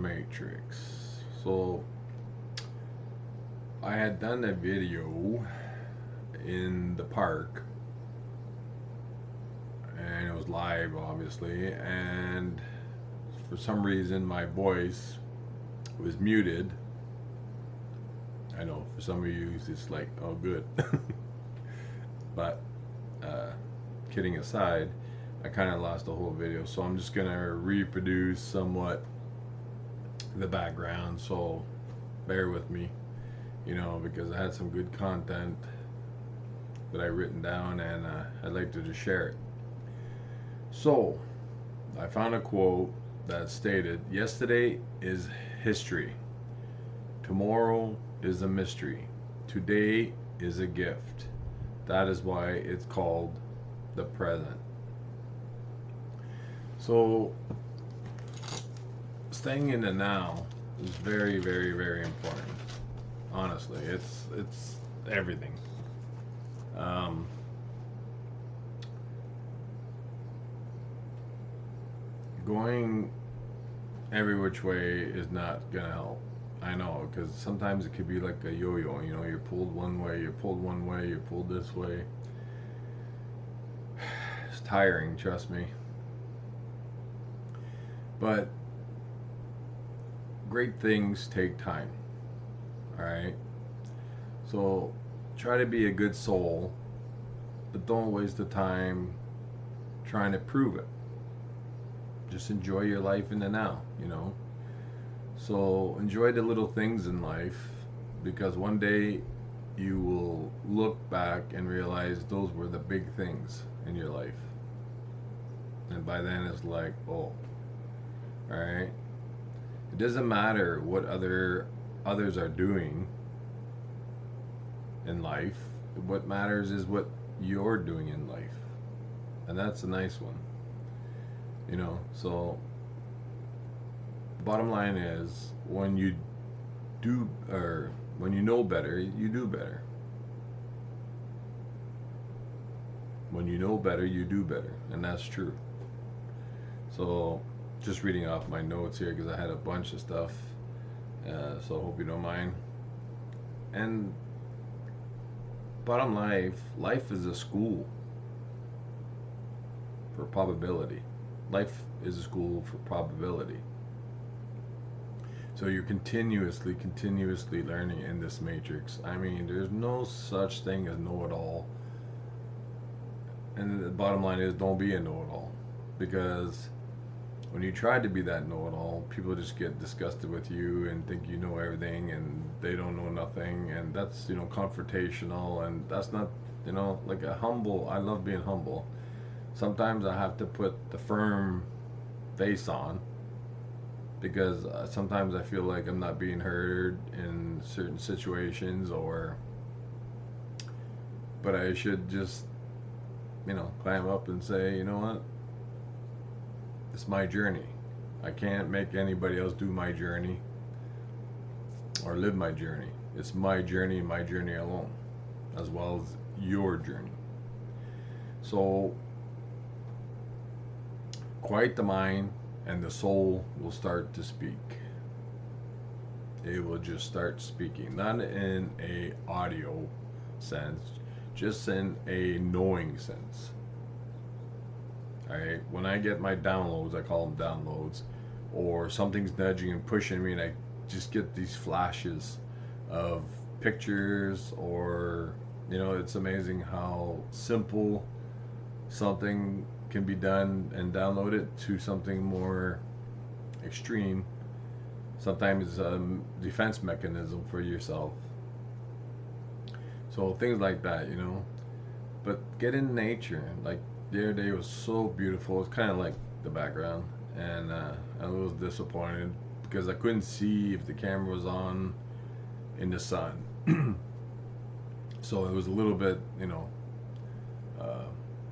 Matrix. So I had done a video in the park, and it was live, obviously, and for some reason my voice was muted. I know for some of you it's just like, oh, good. But uh, kidding aside, I kind of lost the whole video, so I'm just gonna reproduce somewhat the background. So bear with me, because I had some good content that I written down, and I'd like to just share it. So I found a quote that stated, "Yesterday is history. Tomorrow is a mystery. Today is a gift. That is why it's called the present." So staying in the now is very, very, very important. Honestly, it's everything. Um, Going every which way is not gonna help. I know, because sometimes it could be like a yo-yo. You're pulled one way, you're pulled one way, you're pulled this way. It's tiring, trust me. But great things take time. All right. So try to be a good soul, but don't waste the time trying to prove it. Just enjoy your life in the now. So enjoy the little things in life, because one day you will look back and realize those were the big things in your life. And by then it's like, oh, all right. It doesn't matter what others are doing in life. What matters is what you're doing in life. And that's a nice one. So bottom line is, when you do, or when you know better, you do better. When you know better, you do better. And that's true. So just reading off my notes here, because I had a bunch of stuff. So I hope you don't mind. And bottom life is a school for probability. Life is a school for probability. So you're continuously learning in this matrix. I mean, there's no such thing as know-it-all. And the bottom line is, don't be a know-it-all. Because when you try to be that know-it-all, people just get disgusted with you and think you know everything, and they don't know nothing. And that's, confrontational, and that's not, like I love being humble. Sometimes I have to put the firm face on, because sometimes I feel like I'm not being heard in certain situations, but I should just, climb up and say, you know what, it's my journey. I can't make anybody else do my journey or live my journey. It's my journey and my journey alone, as well as your journey. So quiet the mind, and the soul will start to speak. It will just start speaking, not in a audio sense, just in a knowing sense. All right. When I get my downloads, I call them downloads, or something's nudging and pushing me, and I just get these flashes of pictures, or it's amazing how simple something can be done, and download it to something more extreme. Sometimes it's a defense mechanism for yourself. So things like that. But get in nature. Like the other day was so beautiful. It's kind of like the background, and I was disappointed because I couldn't see if the camera was on in the sun. So it was a little bit, uh,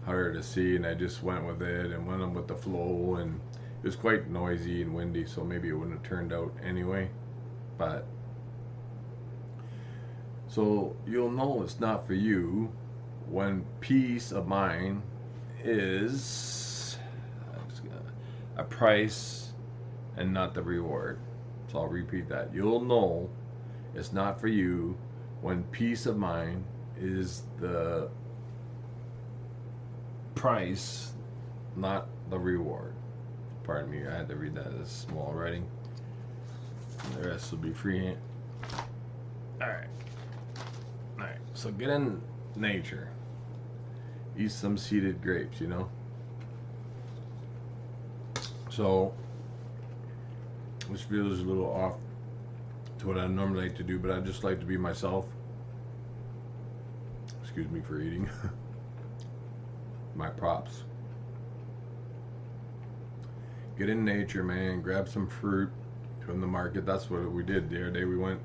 harder to see, and I just went with it and went on with the flow, and it was quite noisy and windy, so maybe it wouldn't have turned out anyway. But so you'll know it's not for you when peace of mind is a price and not the reward. So I'll repeat that. You'll know it's not for you when peace of mind is the price, not the reward. Pardon me, I had to read that as small writing. The rest will be freehand. Alright. Alright. So get in nature. Eat some seeded grapes, you know? So, this feels a little off to what I normally like to do, but I just like to be myself. Excuse me for eating. My props. Get in nature, man. Grab some fruit from the market. That's what we did the other day. We went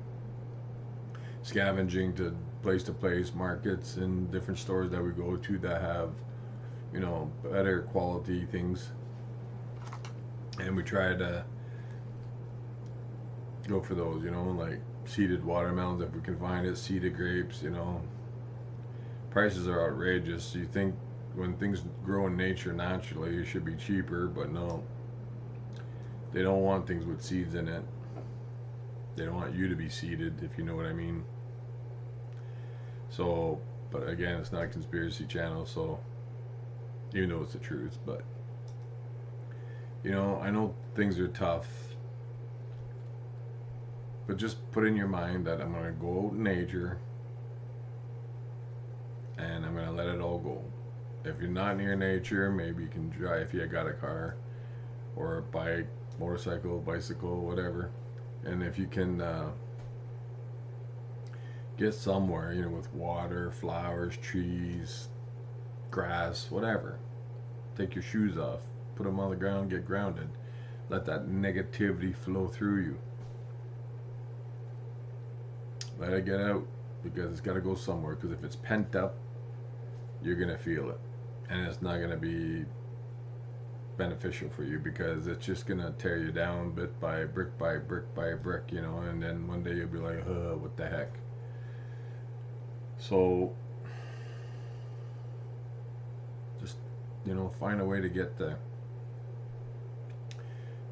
scavenging to place, markets and different stores that we go to that have, you know, better quality things. And we tried to go for those, you know, like seeded watermelons if we can find it, seeded grapes, you know. Prices are outrageous. You think when things grow in nature naturally, it should be cheaper, but no. They don't want things with seeds in it. They don't want you to be seeded, if you know what I mean. So, but again, it's not a conspiracy channel, so even though it's the truth, but you know, I know things are tough, but just put in your mind that I'm going to go out in nature and I'm going to let it all go. If you're not near nature, maybe you can drive if you got a car or a bike, motorcycle, bicycle, whatever. And if you can get somewhere, you know, with water, flowers, trees, grass, whatever. Take your shoes off, put them on the ground, get grounded. Let that negativity flow through you. Let it get out, because it's got to go somewhere. Because if it's pent up, you're going to feel it. And it's not going to be beneficial for you, because it's just going to tear you down bit by brick by brick by brick, you know. And then one day you'll be like, what the heck? So, just, you know, find a way to get there.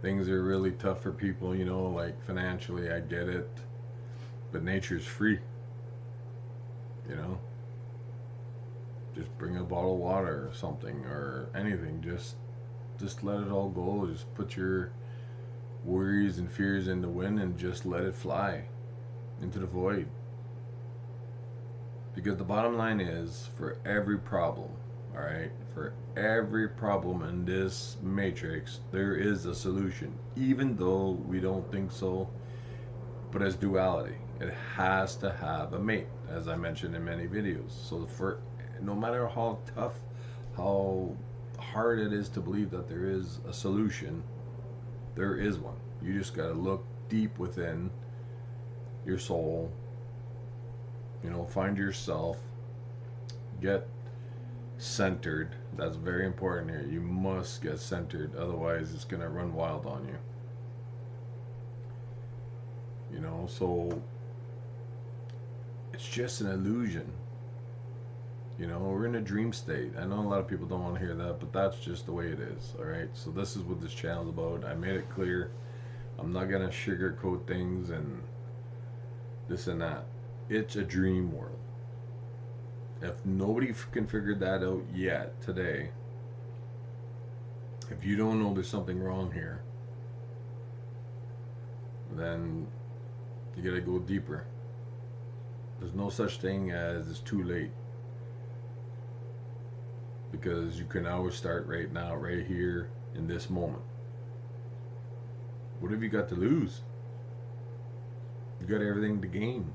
Things are really tough for people, you know, like financially, I get it. But nature's free, you know. Just bring a bottle of water or something, or anything. Just let it all go. Just put your worries and fears in the wind and just let it fly into the void. Because the bottom line is, for every problem, all right, for every problem in this matrix, there is a solution, even though we don't think so. But as duality, it has to have a mate, as I mentioned in many videos. So for no matter how tough, how hard it is to believe that there is a solution, there is one. You just got to look deep within your soul, you know, find yourself, get centered. That's very important here. You must get centered, otherwise it's going to run wild on you. You know, so it's just an illusion. You know, we're in a dream state. I know a lot of people don't want to hear that, but that's just the way it is. All right, so this is what this channel is about. I made it clear. I'm not gonna sugarcoat things and this and that. It's a dream world. If nobody can figure that out yet today, if you don't know there's something wrong here, then you gotta go deeper. There's no such thing as it's too late, because you can always start right now, right here in this moment. What have you got to lose? You got everything to gain.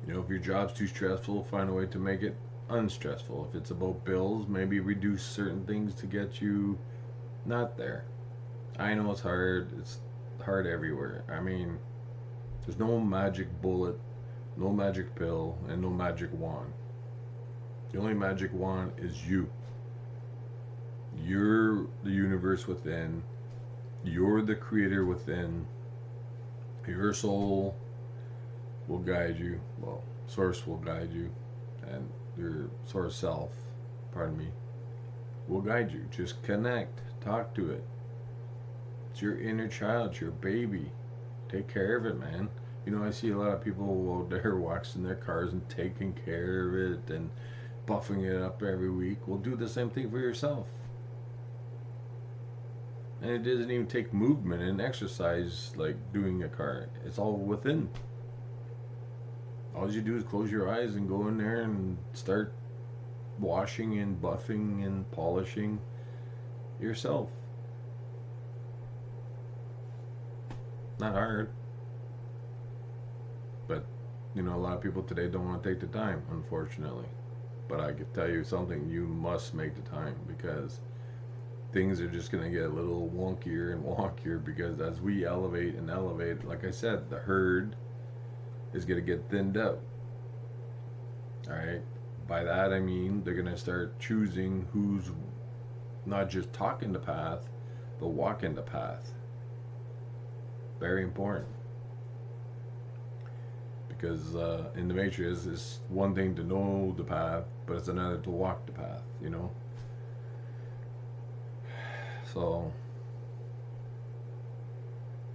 You know, if your job's too stressful, find a way to make it unstressful. If it's about bills, maybe reduce certain things to get you not there. I know it's hard. It's hard everywhere. I mean, there's no magic bullet, no magic pill, and no magic wand. The only magic wand is you. You're the universe within. You're the creator within. Your soul will guide you. Well, source will guide you. And your source self, pardon me, will guide you. Just connect. Talk to it. It's your inner child. It's your baby. Take care of it, man. You know, I see a lot of people out there waxing their cars and taking care of it and buffing it up every week. Well, do the same thing for yourself. And it doesn't even take movement and exercise like doing a car. It's all within. All you do is close your eyes and go in there and start washing and buffing and polishing yourself. Not hard. But, you know, a lot of people today don't want to take the time, unfortunately. But I can tell you something, you must make the time, because things are just going to get a little wonkier and wonkier, because as we elevate and elevate, like I said, the herd is going to get thinned out. All right? By that I mean they're going to start choosing who's not just talking the path, but walking the path. Very important. Because in the Matrix, it's one thing to know the path, but it's another to walk the path, you know? So,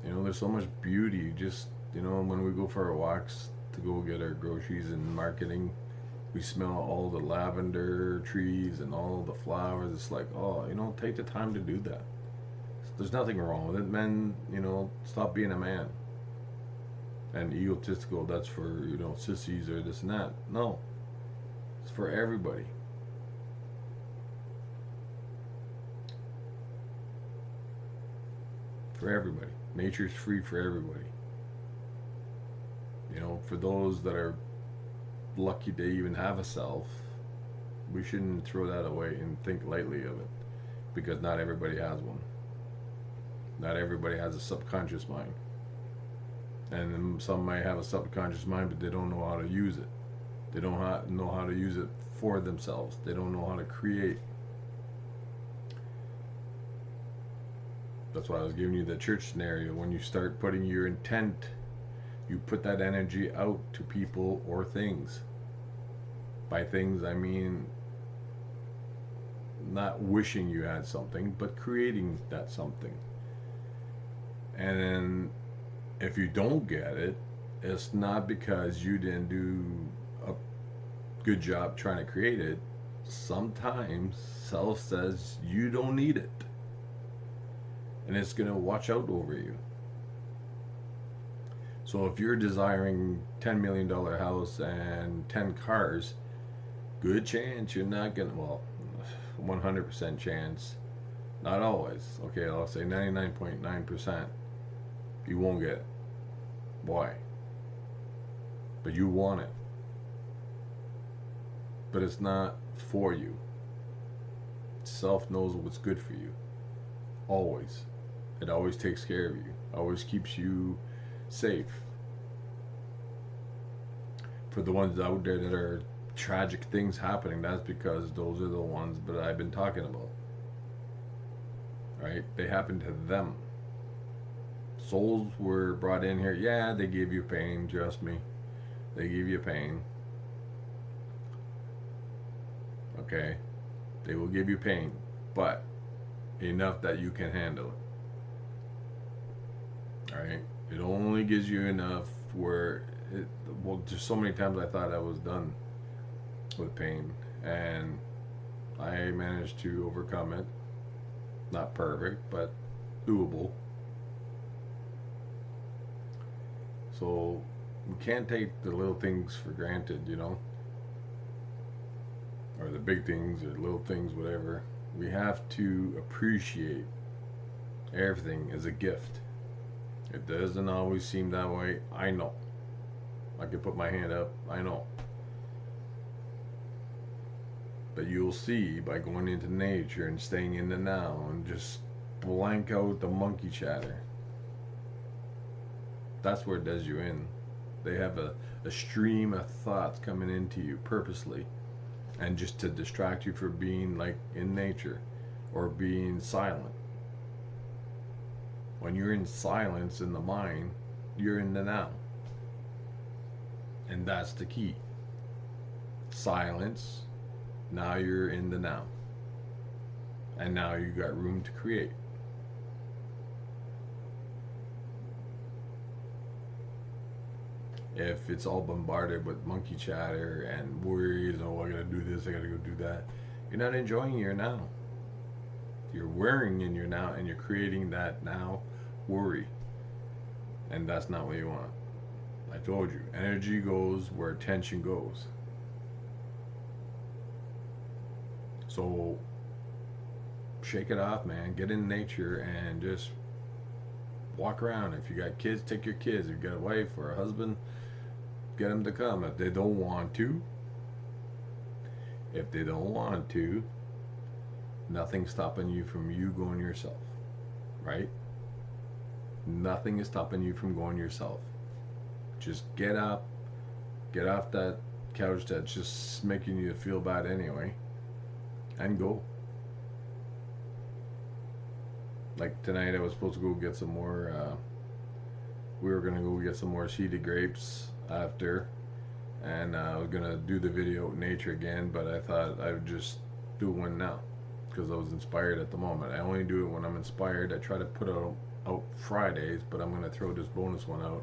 you know, there's so much beauty. Just, you know, when we go for our walks to go get our groceries and marketing, we smell all the lavender trees and all the flowers. It's like, oh, you know, take the time to do that. There's nothing wrong with it. Men, you know, stop being a man. And egotistical, that's for, you know, sissies or this and that. No. It's for everybody. For everybody. Nature's free for everybody. You know, for those that are lucky to even have a self, we shouldn't throw that away and think lightly of it. Because not everybody has one. Not everybody has a subconscious mind. And some might have a subconscious mind, but they don't know how to use it. They don't know how to use it for themselves. They don't know how to create. That's why I was giving you the church scenario. When you start putting your intent, you put that energy out to people or things. By things, I mean not wishing you had something, but creating that something. And then if you don't get it, it's not because you didn't do a good job trying to create it. Sometimes self says you don't need it. And it's going to watch out over you. So if you're desiring $10 million house and 10 cars, good chance you're not going to, well, 100% chance, not always. Okay, I'll say 99.9%. You won't get it. Why? But you want it. But it's not for you. Self knows what's good for you. Always. It always takes care of you. Always keeps you safe. For the ones out there that are tragic things happening, that's because those are the ones that I've been talking about. Right? They happen to them. Souls were brought in here. Yeah, they give you pain, trust me. They give you pain. Okay? They will give you pain, but enough that you can handle it. Alright? It only gives you enough where it, well, just so many times I thought I was done with pain, and I managed to overcome it. Not perfect, but doable. So we can't take the little things for granted, you know, or the big things or little things, whatever. We have to appreciate everything as a gift. It doesn't always seem that way. I know. I can put my hand up. I know. But you'll see by going into nature and staying in the now and just blank out the monkey chatter. That's where it does you in. They have a stream of thoughts coming into you purposely, and just to distract you from being like in nature or being silent. When you're in silence in the mind, you're in the now. And that's the key. Silence, now you're in the now. And now you got room to create. If it's all bombarded with monkey chatter and worries, oh, I gotta do this, I gotta go do that, you're not enjoying your now. You're worrying in your now, and you're creating that now worry, and that's not what you want. I told you, energy goes where attention goes. So shake it off, man. Get in nature and just walk around. If you got kids, take your kids. If you got a wife or a husband, get them to come. If they don't want to, nothing's stopping you from you going yourself, right? Nothing is stopping you from going yourself. Just get up, get off that couch that's just making you feel bad anyway, and go. Like tonight, I was supposed to go get some more. We were gonna go get some more seeded grapes after, and I was gonna do the video of nature again, but I thought I would just do one now because I was inspired at the moment. I only do it when I'm inspired. I try to put out Fridays, but I'm gonna throw this bonus one out.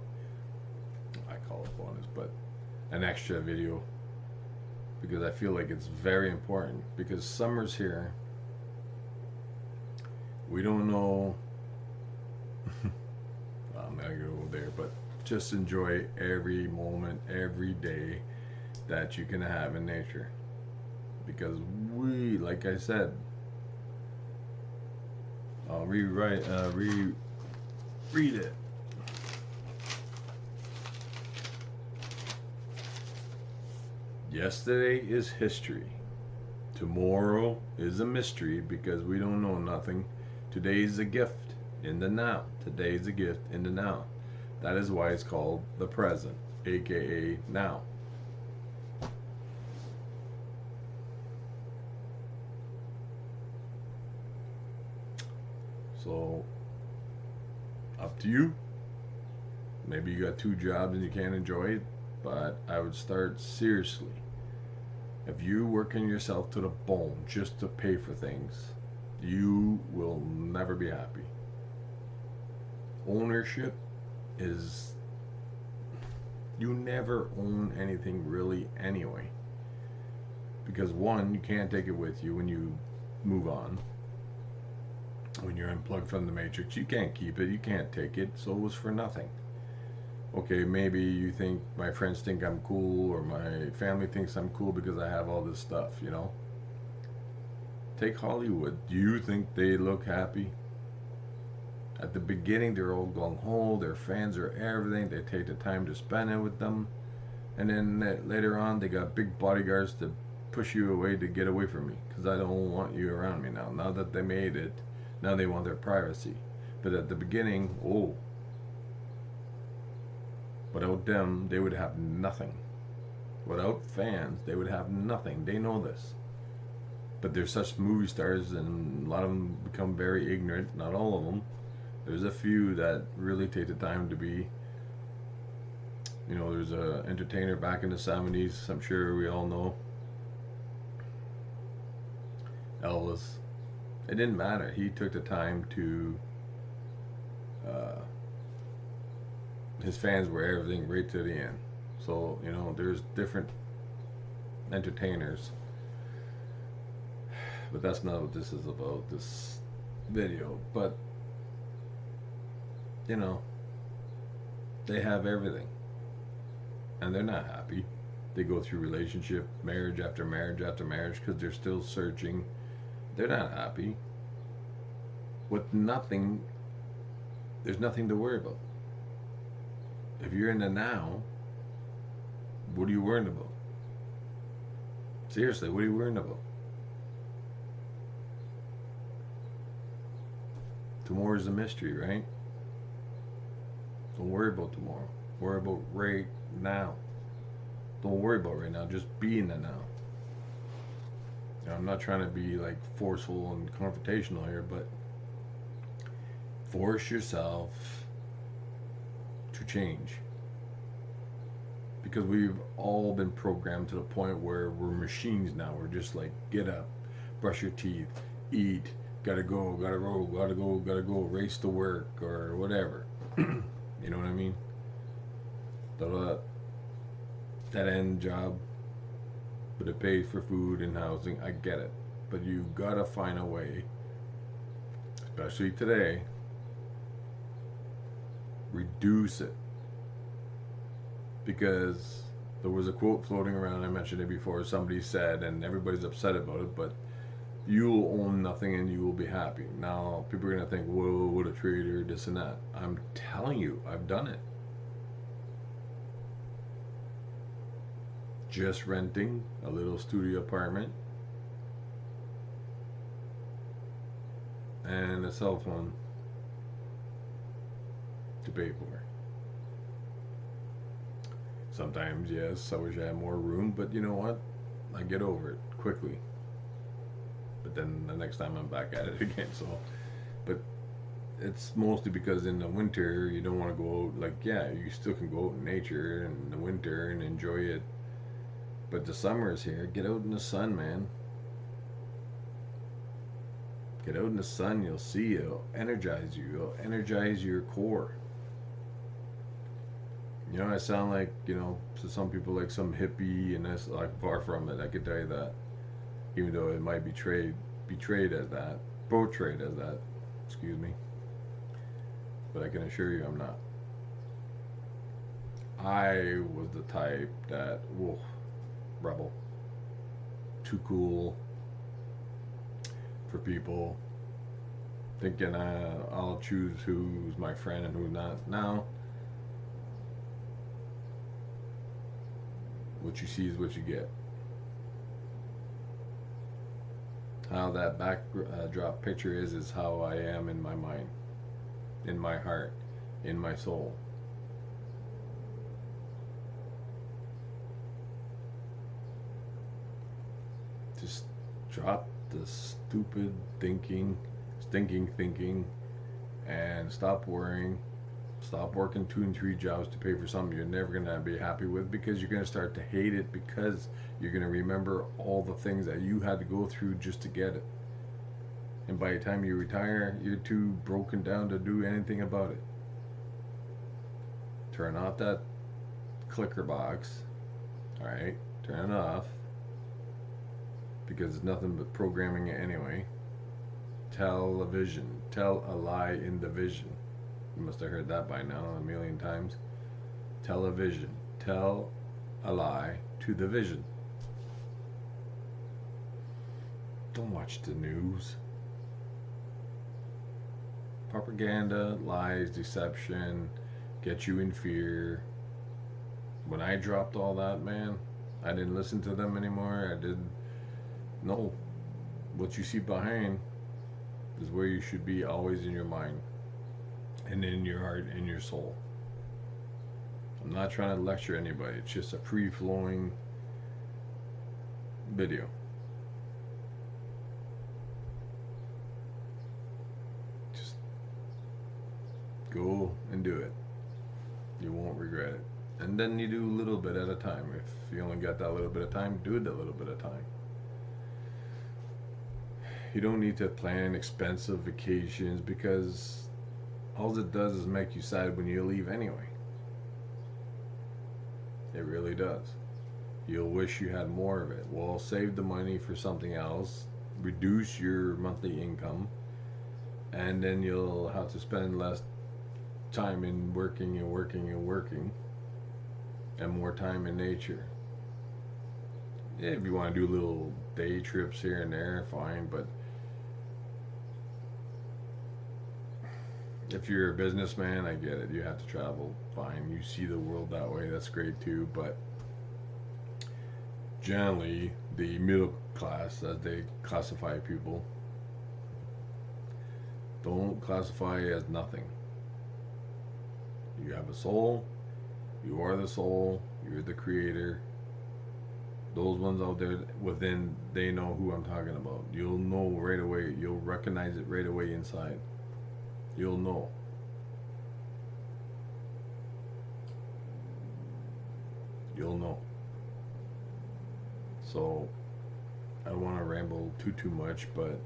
I call it bonus, but an extra video because I feel like it's very important because summer's here. We don't know. I'm not gonna go there, but just enjoy every moment, every day that you can have in nature. Because we, like I said, I'll read it. Yesterday is history. Tomorrow is a mystery because we don't know nothing. Today is a gift in the now. Today is a gift in the now. That is why it's called the present, aka now. So, up to you. Maybe you got 2 jobs and you can't enjoy it, but I would start seriously. If you working yourself to the bone just to pay for things, you will never be happy. Ownership is, you never own anything really anyway. Because one, you can't take it with you when you move on. When you're unplugged from the matrix, you can't keep it, you can't take it, so it was for nothing. Okay, maybe you think my friends think I'm cool or my family thinks I'm cool because I have all this stuff, you know? Take Hollywood. Do you think they look happy? At the beginning, they're all gung-ho, their fans are everything, they take the time to spend it with them. And then later on, they got big bodyguards to push you away to get away from me because I don't want you around me now. Now that they made it, now they want their privacy. But at the beginning, oh, without them, they would have nothing. Without fans, they would have nothing. They know this. But they're such movie stars, and a lot of them become very ignorant. Not all of them. There's a few that really take the time to be. You know, there's a entertainer back in the 70s. I'm sure we all know. Elvis. It didn't matter. He took the time to. His fans were everything right to the end. So, you know, there's different entertainers. But that's not what this is about, this video. But, you know, they have everything. And they're not happy. They go through relationship, marriage after marriage after marriage because they're still searching. They're not happy. With nothing, there's nothing to worry about. If you're in the now, what are you worrying about? Seriously, what are you worrying about? Tomorrow's a mystery, right? Don't worry about tomorrow. Worry about right now. Don't worry about right now. Just be in the now. You know, I'm not trying to be like forceful and confrontational here, but force yourself to change. Because we've all been programmed to the point where we're machines now. We're just like, get up, brush your teeth, eat, gotta go, race to work or whatever. You know what I mean? That end job, but it pays for food and housing. I get it. But you gotta find a way, especially today, reduce it. Because there was a quote floating around, I mentioned it before, somebody said, and everybody's upset about it, but you will own nothing and you will be happy. Now, people are going to think, whoa, what a trader, this and that. I'm telling you, I've done it. Just renting a little studio apartment and a cell phone to pay for. Sometimes, yes, I wish I had more room, but you know what? I get over it quickly. But then the next time I'm back at it again. So, but it's mostly because in the winter you don't want to go out. Like, yeah, you still can go out in nature in the winter and enjoy it. But the summer is here. Get out in the sun, man. Get out in the sun. You'll see. It'll energize you. It'll energize your core. You know, I sound like, to some people like some hippie, and that's like far from it. I can tell you that. Even though it might be betrayed as that, portrayed as that, excuse me. But I can assure you I'm not. I was the type that, whoa, rebel. Too cool for people. Thinking I'll choose who's my friend and who's not. Now, what you see is what you get. How that backdrop picture is how I am in my mind, in my heart, in my soul. Just drop the stupid thinking, stinking thinking, and stop worrying. Stop working 2 and 3 jobs to pay for something you're never going to be happy with, because you're going to start to hate it, because you're going to remember all the things that you had to go through just to get it. And by the time you retire, you're too broken down to do anything about it. Turn off that clicker box. Alright, turn it off, because it's nothing but programming it anyway. Television. Tell a lie in the vision. You must have heard that by now a million times. Television. Tell a lie to the vision. Don't watch the news. Propaganda, lies, deception, get you in fear. When I dropped all that, man, I didn't listen to them anymore. I didn't. No. What you see behind is where you should be, always in your mind. And in your heart and your soul. I'm not trying to lecture anybody. It's just a free-flowing video. Just go and do it. You won't regret it. And then you do a little bit at a time. If you only got that little bit of time, do it a little bit of time. You don't need to plan expensive vacations, because all it does is make you sad when you leave anyway. It really does. You'll wish you had more of it. Well, save the money for something else, reduce your monthly income, and then you'll have to spend less time in working and working and working, and more time in nature. If you want to do little day trips here and there, fine, but if you're a businessman, I get it. You have to travel, fine. You see the world that way, that's great too. But generally, the middle class, as they classify people, don't classify as nothing. You have a soul. You are the soul. You're the creator. Those ones out there within, they know who I'm talking about. You'll know right away. You'll recognize it right away inside. You'll know. You'll know. So, I don't want to ramble too much, but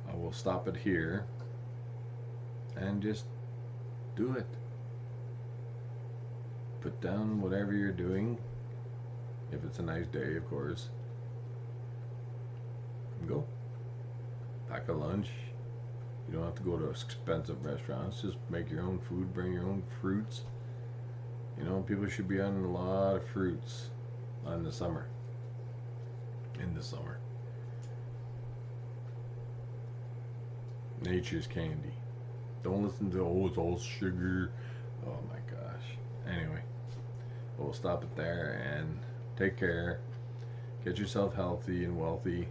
I will stop it here and just do it. put down whatever you're doing, if it's a nice day, of course, and go. Pack a lunch. You don't have to go to expensive restaurants. Just make your own food, bring your own fruits. You know, people should be on a lot of fruits in the summer. In the summer. Nature's candy. Don't listen to, oh, it's all sugar. Oh my gosh. Anyway, we'll stop it there and take care. Get yourself healthy and wealthy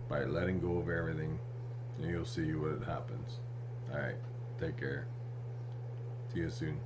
by letting go of everything, and you'll see what happens. Alright, take care. See you soon.